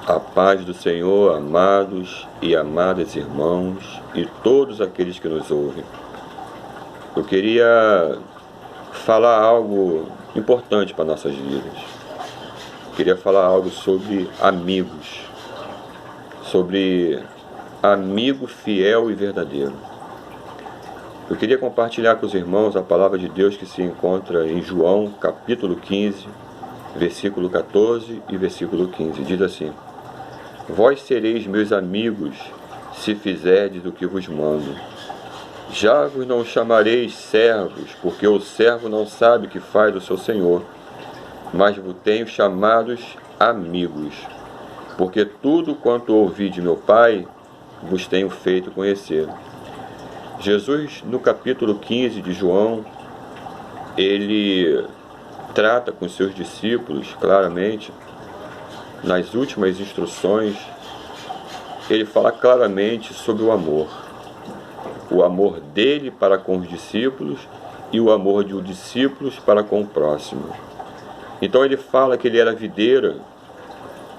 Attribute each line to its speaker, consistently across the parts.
Speaker 1: A paz do Senhor, amados e amadas irmãos e todos aqueles que nos ouvem. Eu queria falar algo importante para nossas vidas. Eu queria falar algo sobre amigos, sobre amigo fiel e verdadeiro. Eu queria compartilhar com os irmãos a palavra de Deus que se encontra em João, capítulo 15, versículo 14 e versículo 15. Diz assim: Vós sereis meus amigos, se fizerdes o que vos mando. Já vos não chamareis servos, porque o servo não sabe o que faz o seu senhor, mas vos tenho chamados amigos, porque tudo quanto ouvi de meu Pai, vos tenho feito conhecer. Jesus, no capítulo 15 de João, ele trata com seus discípulos claramente. Nas últimas instruções, ele fala claramente sobre o amor dele para com os discípulos e o amor de os discípulos para com o próximo. Então ele fala que ele era a videira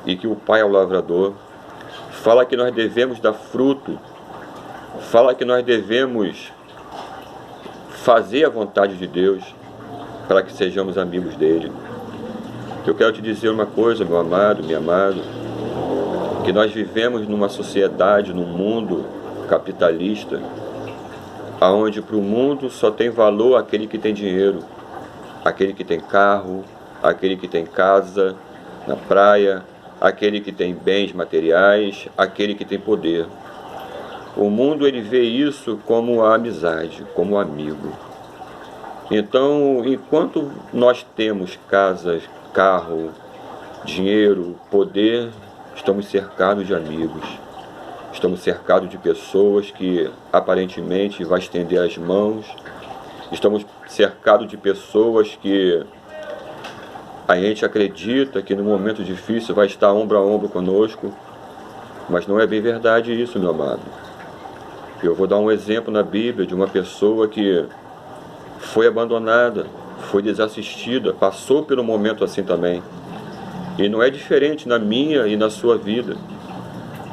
Speaker 1: e que o Pai é o lavrador, fala que nós devemos dar fruto, fala que nós devemos fazer a vontade de Deus para que sejamos amigos dele. Eu quero te dizer uma coisa, meu amado, minha amada, que nós vivemos numa sociedade, num mundo capitalista, onde para o mundo só tem valor aquele que tem dinheiro, aquele que tem carro, aquele que tem casa na praia, aquele que tem bens materiais, aquele que tem poder. O mundo ele vê isso como a amizade, como um amigo. Então, enquanto nós temos casas, carro, dinheiro, poder, estamos cercados de amigos. Estamos cercados de pessoas que aparentemente vão estender as mãos. Estamos cercados de pessoas que a gente acredita que no momento difícil vai estar ombro a ombro conosco. Mas não é bem verdade isso, meu amado. Eu vou dar um exemplo na Bíblia de uma pessoa que foi abandonada, foi desassistida, passou por um momento assim também. E não é diferente na minha e na sua vida.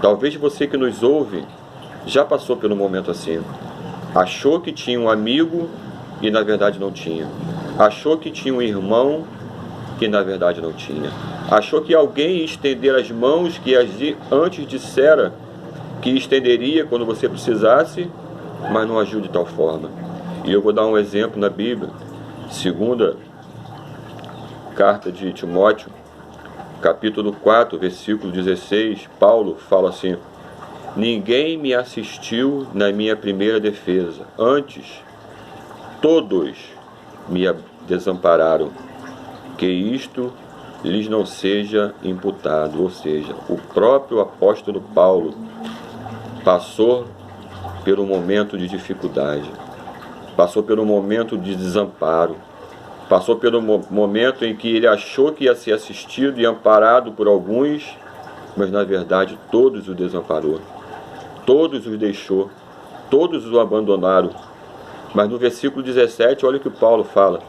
Speaker 1: Talvez você que nos ouve já passou por um momento assim. Achou que tinha um amigo e na verdade não tinha. Achou que tinha um irmão que na verdade não tinha. Achou que alguém ia estender as mãos que antes dissera que estenderia quando você precisasse, mas não agiu de tal forma. E eu vou dar um exemplo na Bíblia. Segunda carta de Timóteo, capítulo 4, versículo 16, Paulo fala assim: Ninguém me assistiu na minha primeira defesa, antes todos me desampararam, que isto lhes não seja imputado. Ou seja, o próprio apóstolo Paulo passou por um momento de dificuldade, passou por um momento de desamparo, passou pelo momento em que ele achou que ia ser assistido e amparado por alguns, mas na verdade todos o desamparou, todos os deixou, todos o abandonaram. Mas no versículo 17, olha o que Paulo fala: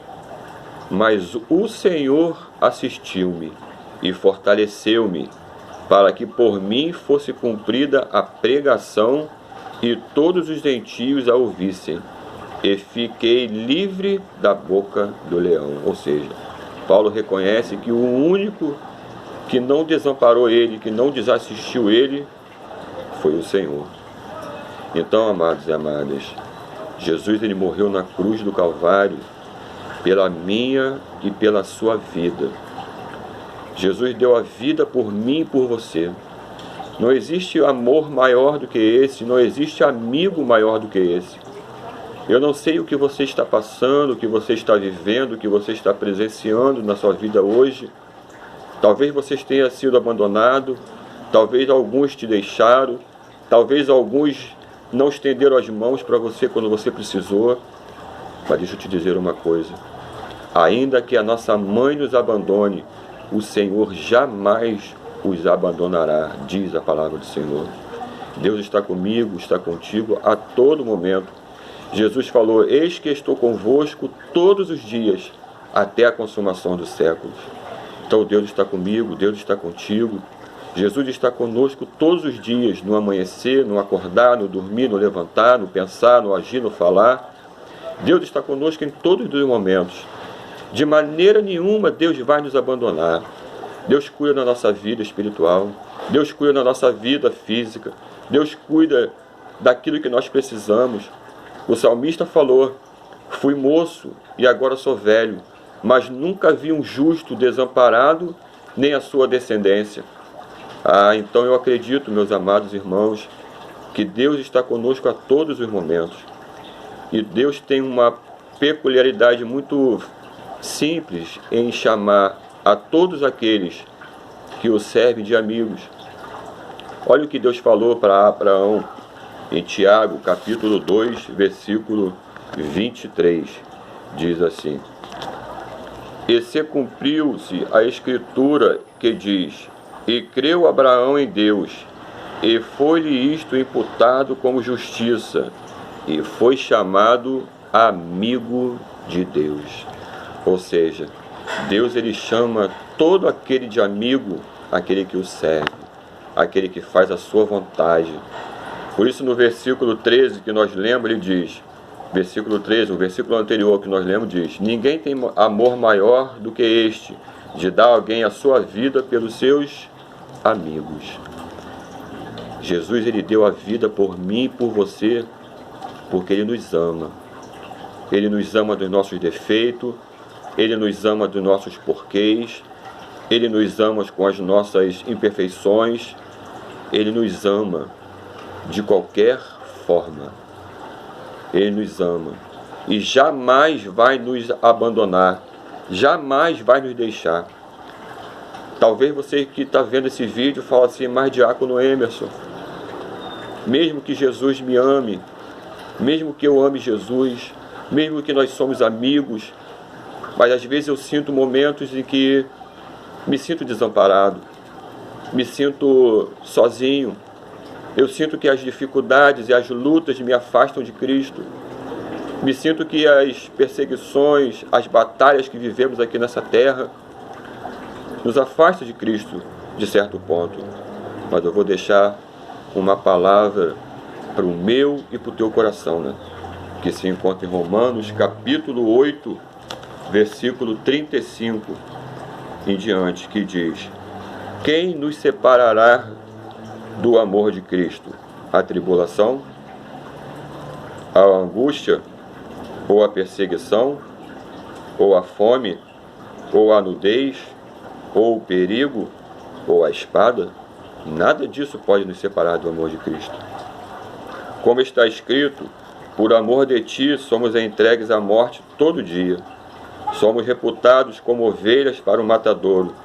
Speaker 1: Mas o Senhor assistiu-me e fortaleceu-me, para que por mim fosse cumprida a pregação e todos os gentios a ouvissem. E fiquei livre da boca do leão. Ou seja, Paulo reconhece que o único que não desamparou ele, que não desassistiu ele, foi o Senhor. Então, amados e amadas, Jesus ele morreu na cruz do Calvário pela minha e pela sua vida. Jesus deu a vida por mim e por você. Não existe amor maior do que esse, não existe amigo maior do que esse. Eu não sei o que você está passando, o que você está vivendo, o que você está presenciando na sua vida hoje. Talvez você tenha sido abandonado, talvez alguns te deixaram, talvez alguns não estenderam as mãos para você quando você precisou. Mas deixa eu te dizer uma coisa: ainda que a nossa mãe nos abandone, o Senhor jamais os abandonará, diz a palavra do Senhor. Deus está comigo, está contigo a todo momento. Jesus falou: Eis que estou convosco todos os dias, até a consumação dos séculos. Então Deus está comigo, Deus está contigo. Jesus está conosco todos os dias, no amanhecer, no acordar, no dormir, no levantar, no pensar, no agir, no falar. Deus está conosco em todos os momentos. De maneira nenhuma Deus vai nos abandonar. Deus cuida da nossa vida espiritual. Deus cuida da nossa vida física. Deus cuida daquilo que nós precisamos. O salmista falou: fui moço e agora sou velho, mas nunca vi um justo desamparado, nem a sua descendência. Então eu acredito, meus amados irmãos, que Deus está conosco a todos os momentos. E Deus tem uma peculiaridade muito simples em chamar a todos aqueles que o servem de amigos. Olha o que Deus falou para Abraão em Tiago, capítulo 2, versículo 23. Diz assim: e se cumpriu-se a escritura que diz: e creu Abraão em Deus, e foi-lhe isto imputado como justiça, e foi chamado amigo de Deus. Ou seja, Deus ele chama todo aquele de amigo, aquele que o serve, aquele que faz a sua vontade. Por isso no versículo 13 que nós lemos, ele diz, versículo 13, o versículo anterior que nós lemos diz: ninguém tem amor maior do que este, de dar alguém a sua vida pelos seus amigos. Jesus ele deu a vida por mim e por você, porque ele nos ama. Ele nos ama dos nossos defeitos, ele nos ama dos nossos porquês, ele nos ama com as nossas imperfeições, ele nos ama de qualquer forma. Ele nos ama e jamais vai nos abandonar, jamais vai nos deixar. Talvez você que está vendo esse vídeo fale assim: mas diácono Emerson, mesmo que Jesus me ame, mesmo que eu ame Jesus, mesmo que nós somos amigos, mas às vezes eu sinto momentos em que me sinto desamparado, me sinto sozinho, eu sinto que as dificuldades e as lutas me afastam de Cristo, me sinto que as perseguições, as batalhas que vivemos aqui nessa terra nos afastam de Cristo de certo ponto. Mas eu vou deixar uma palavra para o meu e para o teu coração, né? Que se encontra em Romanos capítulo 8, versículo 35 em diante, que diz: quem nos separará do amor de Cristo? A tribulação, a angústia, ou a perseguição, ou a fome, ou a nudez, ou o perigo, ou a espada? Nada disso pode nos separar do amor de Cristo. Como está escrito: por amor de ti somos entregues à morte todo dia. Somos reputados como ovelhas para o matadouro.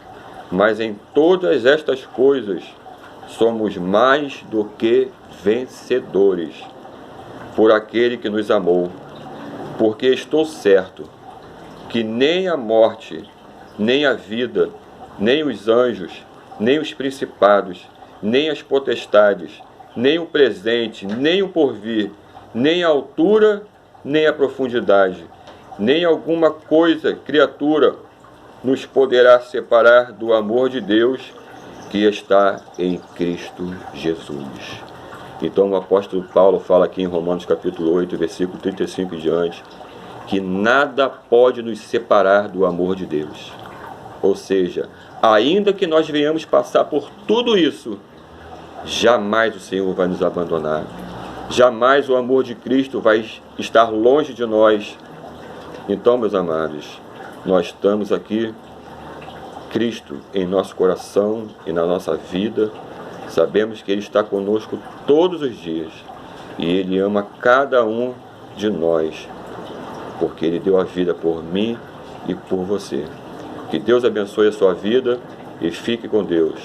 Speaker 1: Mas em todas estas coisas somos mais do que vencedores, por aquele que nos amou. Porque estou certo que nem a morte, nem a vida, nem os anjos, nem os principados, nem as potestades, nem o presente, nem o porvir, nem a altura, nem a profundidade, nem alguma coisa, criatura, nos poderá separar do amor de Deus que está em Cristo Jesus. Então o apóstolo Paulo fala aqui em Romanos capítulo 8, versículo 35 e diante, que nada pode nos separar do amor de Deus. Ou seja, ainda que nós venhamos passar por tudo isso, jamais o Senhor vai nos abandonar. Jamais o amor de Cristo vai estar longe de nós. Então, meus amados, nós estamos aqui, Cristo em nosso coração e na nossa vida. Sabemos que Ele está conosco todos os dias. E Ele ama cada um de nós, porque Ele deu a vida por mim e por você. Que Deus abençoe a sua vida e fique com Deus.